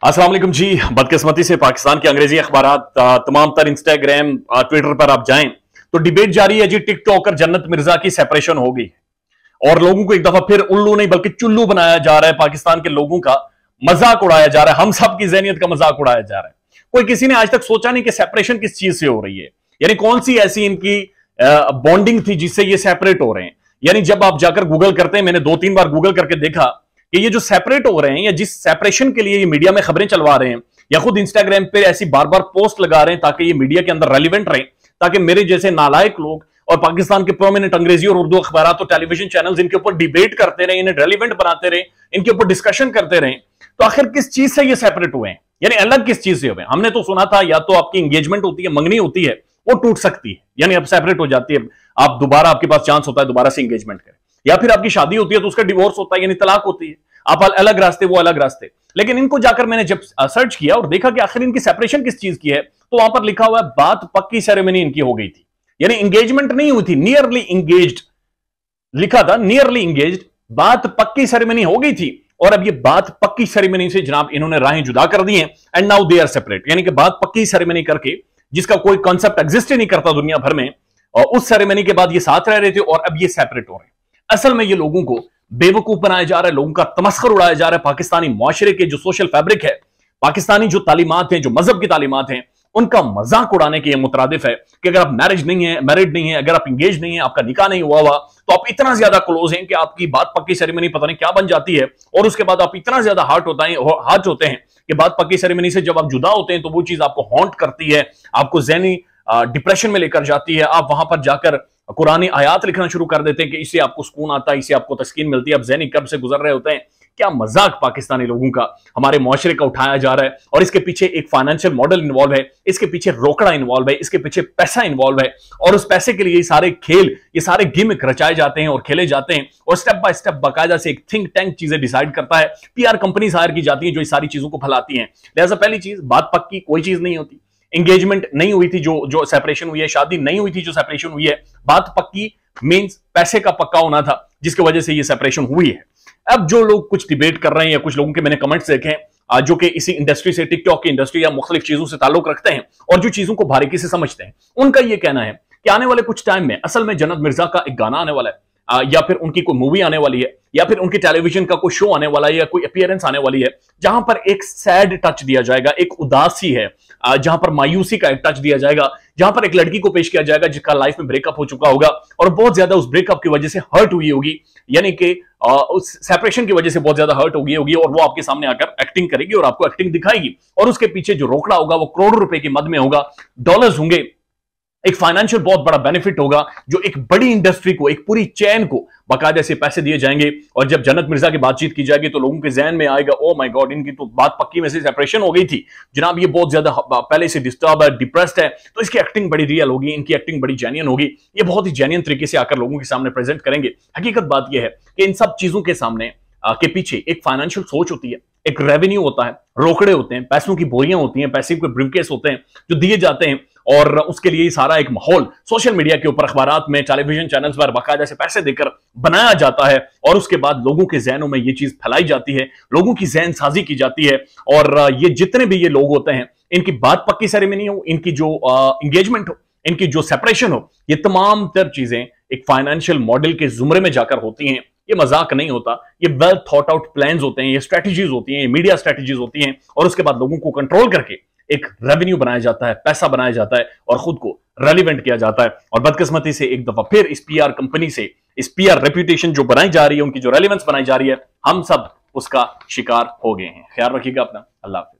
अस्सलाम वालेकुम जी। बदकिस्मती से पाकिस्तान के अंग्रेजी अखबारात तमाम तर इंस्टाग्राम ट्विटर पर आप जाएं तो डिबेट जारी है जी। टिकटॉक और जन्नत मिर्जा की सेपरेशन हो गई और लोगों को एक दफा फिर उल्लू नहीं बल्कि चुल्लू बनाया जा रहा है। पाकिस्तान के लोगों का मजाक उड़ाया जा रहा है, हम सब की ज़हनियत का मजाक उड़ाया जा रहा है। कोई किसी ने आज तक सोचा नहीं कि सेपरेशन किस चीज से हो रही है, यानी कौन सी ऐसी इनकी बॉन्डिंग थी जिससे ये सेपरेट हो रहे हैं। यानी जब आप जाकर गूगल करते हैं, मैंने 2-3 बार गूगल करके देखा कि ये जो सेपरेट हो रहे हैं या जिस सेपरेशन के लिए ये मीडिया में खबरें चलवा रहे हैं या खुद इंस्टाग्राम पे ऐसी बार बार पोस्ट लगा रहे हैं ताकि ये मीडिया के अंदर रेलिवेंट रहे, ताकि मेरे जैसे नालायक लोग और पाकिस्तान के प्रोमिनेंट अंग्रेजी और उर्दू अखबार और टेलीविजन चैनल्स इनके ऊपर डिबेट करते रहे, इन्हें रेलिवेंट बनाते रहे, इनके ऊपर डिस्कशन करते रहे। तो आखिर किस चीज से ये सेपरेट हुए हैं, यानी अलग किस चीज से हुए? हमने तो सुना था या तो आपकी इंगेजमेंट होती है, मंगनी होती है, वो टूट सकती है, यानी अब सेपरेट हो जाती है, आप दोबारा आपके पास चांस होता है दोबारा से इंगेजमेंट करें, या फिर आपकी शादी होती है तो उसका डिवोर्स होता है यानी तलाक होती है, आप अलग रास्ते वो अलग रास्ते। लेकिन इनको जाकर मैंने जब सर्च किया और देखा कि आखिर इनकी सेपरेशन किस चीज की है, तो वहां पर लिखा हुआ है बात पक्की सेरेमनी इनकी हो गई थी, यानी इंगेजमेंट नहीं हुई थी, नियरली इंगेज्ड लिखा था, नियरली इंगेज्ड, बात पक्की सेरेमनी हो गई थी और अब ये बात पक्की सेरेमनी से जनाब इन्होंने राहें जुदा कर दी हैं and now they are separate. यानी कि बात पक्की सेरेमनी करके जिसका कोई कॉन्सेप्ट एग्जिस्ट ही नहीं करता दुनिया भर में, और उस सेरेमनी के बाद ये साथ रह रहे थे और अब ये सेपरेट हो रहे हैं। असल में ये लोगों को बेवकूफ बनाया जा रहा है, लोगों का तमस्खुर उड़ाया जा रहा है। पाकिस्तानी मुआशरे के जो सोशल फैब्रिक है, पाकिस्तानी जो तालीमात हैं, जो मजहब की तालीमात हैं, उनका मजाक उड़ाने के ये मुतरादिफ है कि अगर आप मैरिड नहीं है, अगर आप इंगेज नहीं है, आपका निकाह नहीं हुआ हुआ, तो आप इतना ज्यादा क्लोज हैं कि आपकी बात पक्की सेरेमनी पता नहीं क्या बन जाती है, और उसके बाद आप इतना ज्यादा हार्ट होते हैं कि बात पक्की सेरेमनी से जब आप जुदा होते हैं तो वो चीज आपको हॉन्ट करती है, आपको ज़हनी डिप्रेशन में लेकर जाती है। आप वहां पर जाकर कुरानी आयात लिखना शुरू कर देते हैं कि इससे आपको सुकून आता है, इससे आपको तस्कीन मिलती है, आप ज़हनी कर्ब से गुजर रहे होते हैं। क्या मजाक पाकिस्तानी लोगों का हमारे मुआशरे का उठाया जा रहा है, और इसके पीछे एक फाइनेंशियल मॉडल इन्वॉल्व है, इसके पीछे रोकड़ा इन्वॉल्व है, इसके पीछे पैसा इन्वॉल्व है, और उस पैसे के लिए ये सारे खेल, ये सारे गिमिक रचाए जाते हैं और खेले जाते हैं, और स्टेप बाय स्टेप बाकायदा से एक थिंक टैंक चीजें डिसाइड करता है, पीआर कंपनी हायर की जाती है जो इस सारी चीजों को फैलाती हैं। लिहाजा पहली चीज, बात पक्की कोई चीज नहीं होती, इंगेजमेंट नहीं हुई थी जो सेपरेशन हुई है, शादी नहीं हुई थी जो सेपरेशन हुई है, बात पक्की मींस पैसे का पक्का होना था जिसकी वजह से ये सेपरेशन हुई है। अब जो लोग कुछ डिबेट कर रहे हैं या कुछ लोगों के मैंने कमेंट्स देखे हैं जो कि इसी इंडस्ट्री से, टिकटॉक की इंडस्ट्री या मुख्तलिफ चीजों से ताल्लुक रखते हैं और जो चीजों को बारीकी से समझते हैं, उनका यह कहना है कि आने वाले कुछ टाइम में असल में जन्नत मिर्जा का एक गाना आने वाला है, या फिर उनकी कोई मूवी आने वाली है, या फिर उनकी टेलीविजन का कोई शो आने वाला है, या कोई अपीयरेंस आने वाली है जहां पर एक सैड टच दिया जाएगा, एक उदासी है, जहां पर मायूसी का एक टच दिया जाएगा, जहां पर एक लड़की को पेश किया जाएगा जिसका लाइफ में ब्रेकअप हो चुका होगा और बहुत ज्यादा उस ब्रेकअप की वजह से हर्ट हुई होगी, यानी कि उस सेपरेशन की वजह से बहुत ज्यादा हर्ट हो गई होगी, और वो आपके सामने आकर एक्टिंग करेगी और आपको एक्टिंग दिखाएगी, और उसके पीछे जो रोकड़ा होगा वो करोड़ों रुपए की मद में होगा, डॉलर्स होंगे, एक फाइनेंशियल बहुत बड़ा बेनिफिट होगा, जो एक बड़ी इंडस्ट्री को, एक पूरी चैन को बाकायदे से पैसे दिए जाएंगे। और जब जन्नत मिर्जा की बातचीत की जाएगी तो लोगों के जहन में आएगा, ओ माय गॉड, इनकी तो बात पक्की में से सेपरेशन हो गई थी जनाब, ये बहुत ज्यादा पहले से डिस्टर्ब है, डिप्रेस्ड है, तो इसकी एक्टिंग बड़ी रियल होगी, इनकी एक्टिंग बड़ी जेन्युइन होगी, ये बहुत ही जेन्युइन तरीके से आकर लोगों के सामने प्रेजेंट करेंगे। हकीकत बात यह है कि इन सब चीजों के सामने के पीछे एक फाइनेंशियल सोच होती है, एक रेवेन्यू होता है, रोकड़े होते हैं, पैसों की बोरियां होती हैं, पैसे के ब्रीफकेस होते हैं जो दिए जाते हैं, और उसके लिए सारा एक माहौल सोशल मीडिया के ऊपर, अखबारात में, टेलीविजन चैनल्स पर बाकायदा से पैसे देकर बनाया जाता है, और उसके बाद लोगों के जहनों में ये चीज फैलाई जाती है, लोगों की जहन साजी की जाती है, और ये जितने भी ये लोग होते हैं, इनकी बात पक्की सेरेमनी हो, इनकी जो इंगेजमेंट हो, इनकी जो सेपरेशन हो, ये तमाम तर चीजें एक फाइनेंशियल मॉडल के जुमरे में जाकर होती हैं। ये मजाक नहीं होता, ये वेल थॉट आउट प्लान्स होते हैं, ये स्ट्रेटजीज होती हैं, ये मीडिया स्ट्रेटजीज होती हैं, और उसके बाद लोगों को कंट्रोल करके एक रेवेन्यू बनाया जाता है, पैसा बनाया जाता है, और खुद को रेलिवेंट किया जाता है। और बदकिस्मती से एक दफा फिर इस पीआर कंपनी से, इस पीआर रेप्यूटेशन जो बनाई जा रही है, उनकी जो रेलिवेंस बनाई जा रही है, हम सब उसका शिकार हो गए हैं। ख्याल रखिएगा अपना। अल्लाह हाफिज़।